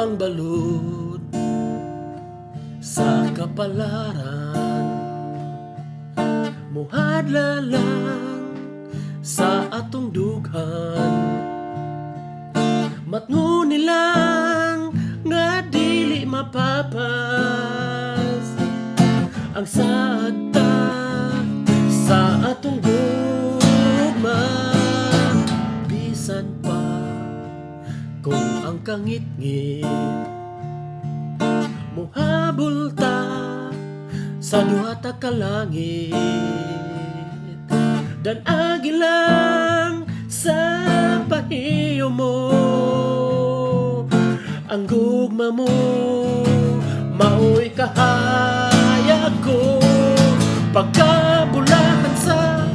ang balut sa kapalaran, muhadla lang sa atong dughan. Matngo nilang nga dili mapapas ang sagta sa atong gugma. Bisan pa kung ang kangit-ngit muhabol ta sa duha ta ka langit, dan agi lang sa pahiyo mo ang gugma mo, mao'y kahayag ko pagkabulakan sa